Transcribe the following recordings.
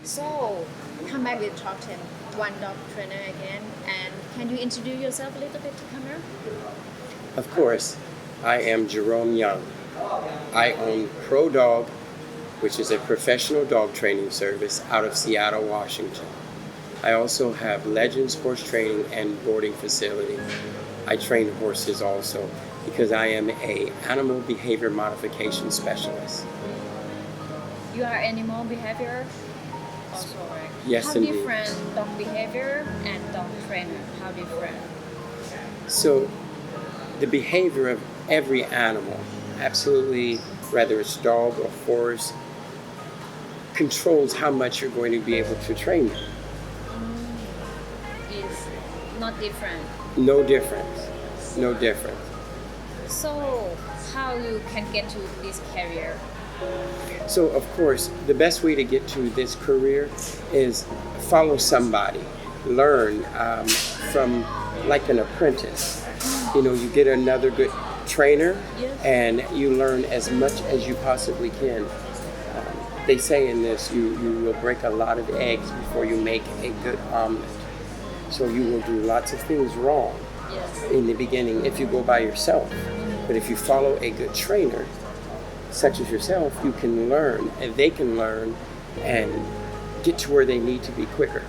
So, come back with top 10. One dog trainer again. And can you introduce yourself a little bit to camera? Of course, I am Jerome Young. I own Pro Dog, which is a professional dog training service out of Seattle, Washington. I also have Legends Horse Training and Boarding Facility. I train horses also because I am a animal behavior modification specialist. You are animal behavior also, right? Yes, How indeed. different dog behavior and dog trainer? How different? So the behavior of every animal, absolutely, whether it's dog or horse, controls how much you're going to be able to train them. Is not different. No difference. No difference. So, how you can get to this career? So, of course, the best way to get to this career is follow somebody, learn from like an apprentice. You know, you get another good trainer Yes. and you learn as much as you possibly can. They say in this, you will break a lot of eggs before you make a good omelet. So you will do lots of things wrong Yes. in the beginning if you go by yourself. But if you follow a good trainer, such as yourself, you can learn and they can learn and get to where they need to be quicker.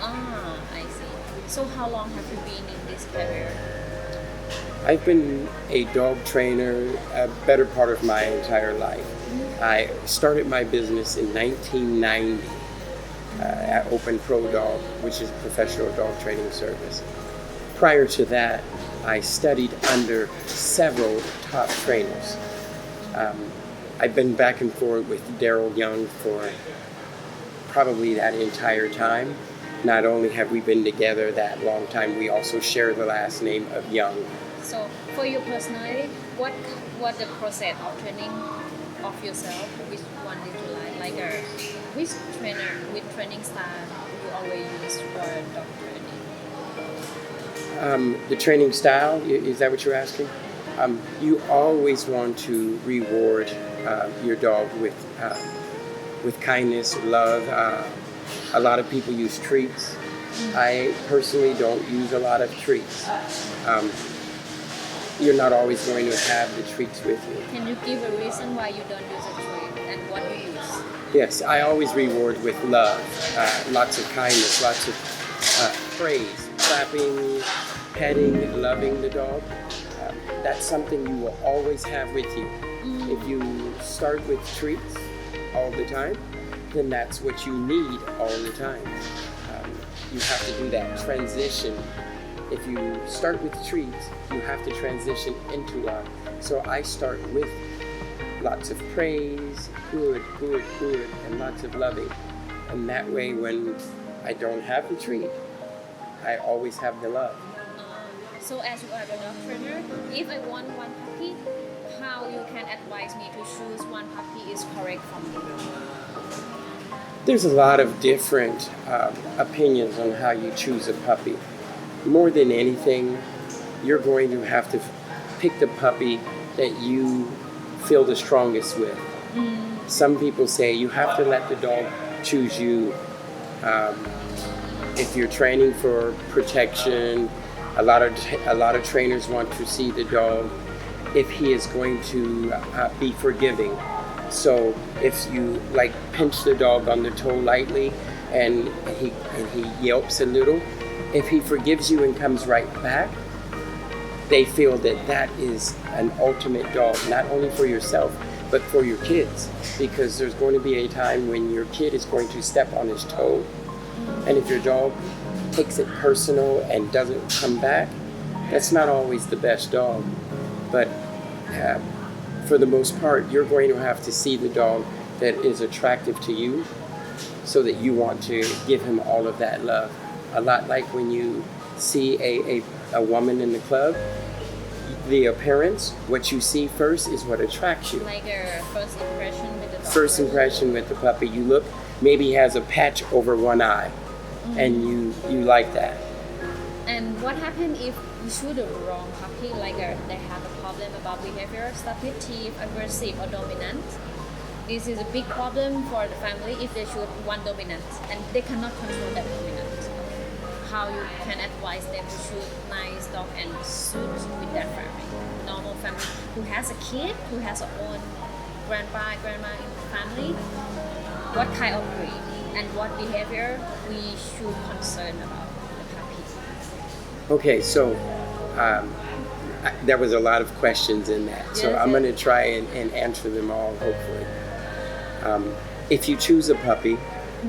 Ah, I see. So, how long have you been in this career? I've been a dog trainer a better part of my entire life. I started my business in 1990 at Open Pro Dog, which is a professional dog training service. Prior to that, I studied under several top trainers. I've been back and forth with Daryl Young for probably that entire time. Not only have we been together that long time, we also share the last name of Young. So, for your personality, what the process of training of yourself? Which one did you like? Like which trainer, which training style you always use for dog training? The training style, is that what you're asking? You always want to reward your dog with kindness, love. A lot of people use treats. I personally don't use a lot of treats. You're not always going to have the treats with you. Can you give a reason why you don't use a treat and what you use? Yes, I always reward with love, lots of kindness, lots of praise, clapping, petting, loving the dog. That's something you will always have with you. If you start with treats all the time, then that's what you need all the time. You have to do that transition. If you start with treats, you have to transition into love. So I start with lots of praise, good, good, good, and lots of loving. And that way, when I don't have the treat, I always have the love. So as you are the dog trainer, if I want one puppy, how you can advise me to choose one puppy is correct for me? There's a lot of different opinions on how you choose a puppy. More than anything, you're going to have to pick the puppy that you feel the strongest with. Some people say you have to let the dog choose you. If you're training for protection, a lot of trainers want to see the dog if he is going to be forgiving. So if you like pinch the dog on the toe lightly and he yelps a little, if he forgives you and comes right back, they feel that that is an ultimate dog, not only for yourself, but for your kids. Because there's going to be a time when your kid is going to step on his toe. And if your dog takes it personal and doesn't come back, that's not always the best dog. But for the most part, you're going to have to see the dog that is attractive to you so that you want to give him all of that love. A lot like when you see a woman in the club, the appearance, what you see first is what attracts you. Like a first impression with the dog. First impression with the puppy, you look, maybe he has a patch over one eye, and you like that. And what happens if you choose the wrong puppy, like they have a problem about behavior, submissive, aggressive, or dominant? this is a big problem for the family if they should one dominant and they cannot control that dominant. How you can advise them to choose nice dog and suit with their family. Normal family who has a kid, who has their own grandpa, grandma in the family, what kind of breed and what behavior we should concern about the puppy. Okay, so there was a lot of questions in that. So Yes, I'm yes. going to try and answer them all, hopefully. If you choose a puppy,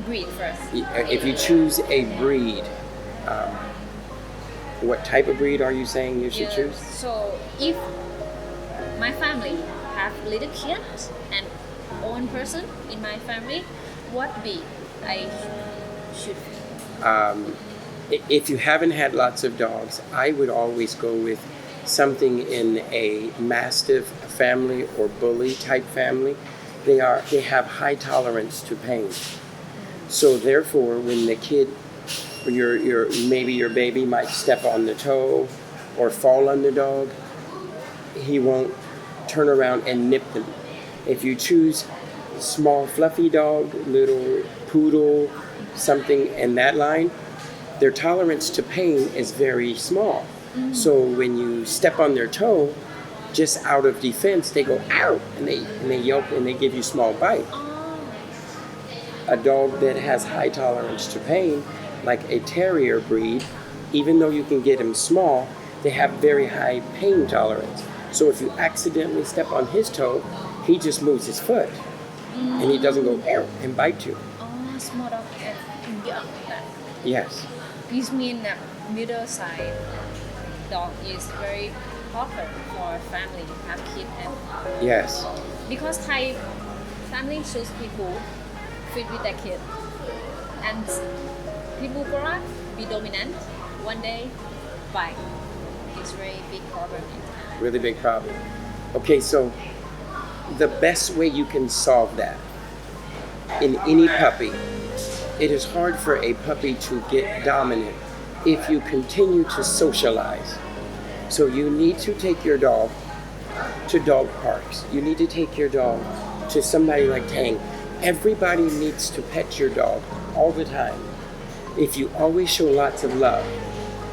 Breed first. if you choose a breed, what type of breed are you saying you should Yeah, choose? so if my family have little kids and own person in my family, what breed I should If you haven't had lots of dogs, I would always go with something in a mastiff family or bully type family. They have high tolerance to pain. So therefore, when the kid, or maybe your baby might step on the toe or fall on the dog, he won't turn around and nip them. If you choose small fluffy dog, little poodle, something in that line, their tolerance to pain is very small. So when you step on their toe, just out of defense, they go ow, and they yelp and they give you small bite. A dog that has high tolerance to pain, like a terrier breed, even though you can get him small, they have very high pain tolerance. So if you accidentally step on his toe, he just moves his foot, and he doesn't go ow and bite you. small dog and young that. Yes. This means that middle size dog is very proper for family have kids and Yes. because Thai family choose people fit with their kid and people grow up be dominant one day bite. It's very big problem in Thailand. Really big problem. Okay, so the best way you can solve that in any puppy, it is hard for a puppy to get dominant if you continue to socialize. So you need to take your dog to dog parks. You need to take your dog to somebody like Tang. Everybody needs to pet your dog all the time. If you always show lots of love,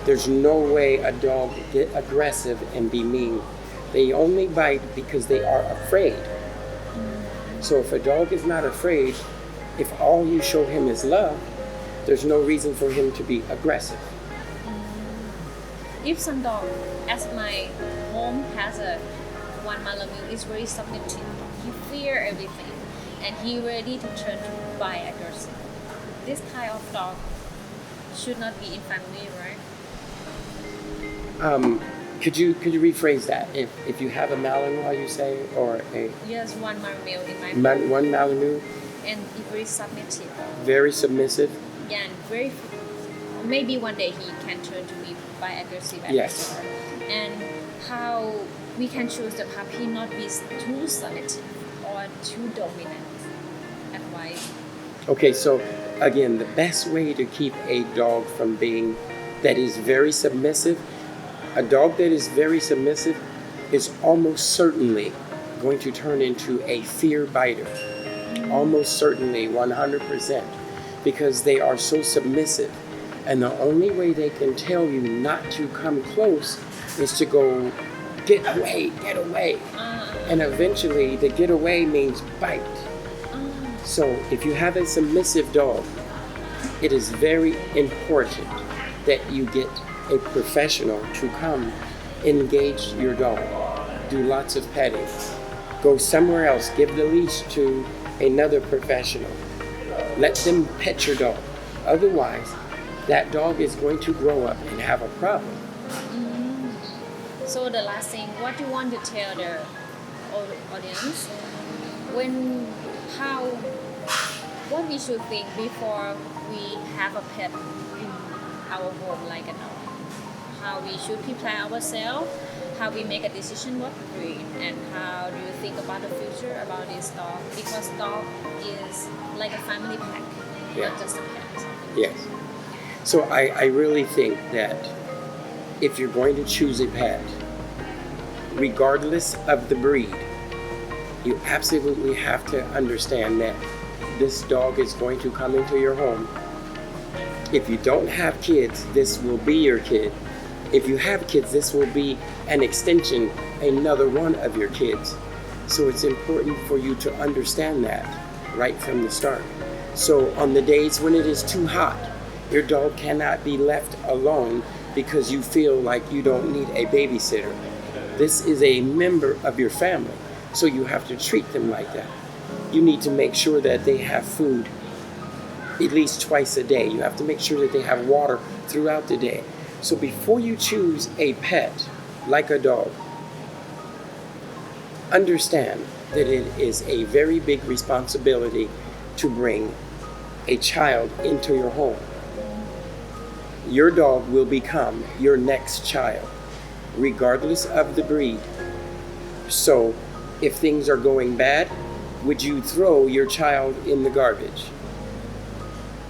there's no way a dog get aggressive and be mean. They only bite because they are afraid. So if a dog is not afraid, if all you show him is love, there's no reason for him to be aggressive. If some dog, as my home has a one Malamute, is very submissive. He fear everything, and he ready to turn to bite aggressive. This kind of dog should not be in family, right? Could you rephrase that? If you have a Malinois, you say, or Yes, one Malamute in my home, one Malinois, and he very submissive. very submissive. Yeah, and very. Maybe one day he can turn to be by aggressive. Yes. And how we can choose the puppy not be too submissive or too dominant. Advice. Okay, so again, the best way to keep a dog from being that is very submissive, a dog that is very submissive is almost certainly going to turn into a fear biter. Almost certainly, 100%, because they are so submissive. And the only way they can tell you not to come close is to go, get away, get away. And eventually, the get away means bite. So if you have a submissive dog, it is very important that you get a professional to come engage your dog, do lots of petting, go somewhere else, give the leash to another professional. Let them pet your dog. Otherwise, that dog is going to grow up and have a problem. So the last thing, what you want to tell the audience what we should think before we have a pet in our home like a dog? How we should prepare ourselves, how we make a decision what breed, and how do you think about the future about this dog? Because dog is like a family pet, Yeah. not just a pet. Yes. So I really think that if you're going to choose a pet, regardless of the breed, You absolutely have to understand that this dog is going to come into your home. If you don't have kids, this will be your kid. If you have kids, this will be an extension, another one of your kids. So it's important for you to understand that right from the start. So on the days when it is too hot, your dog cannot be left alone because you feel like you don't need a babysitter. This is a member of your family, so you have to treat them like that. You need to make sure that they have food at least twice a day. You have to make sure that they have water throughout the day. So before you choose a pet like a dog, understand that it is a very big responsibility to bring a child into your home. Your dog will become your next child, regardless of the breed. So if things are going bad, would you throw your child in the garbage?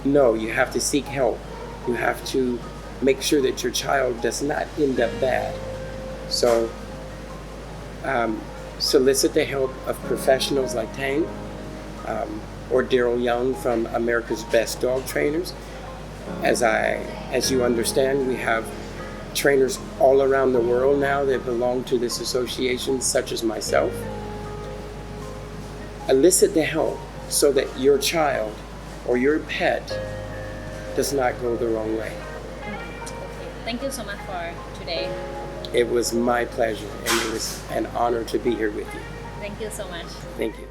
No, you have to seek help. You have to make sure that your child does not end up bad. So solicit the help of professionals like Tang or Daryl Young from America's Best Dog Trainers. As you understand, we have trainers all around the world now that belong to this association, such as myself. Elicit the help so that your child or your pet does not go the wrong way. Thank you so much for today. It was my pleasure, and it was an honor to be here with you. Thank you so much. Thank you.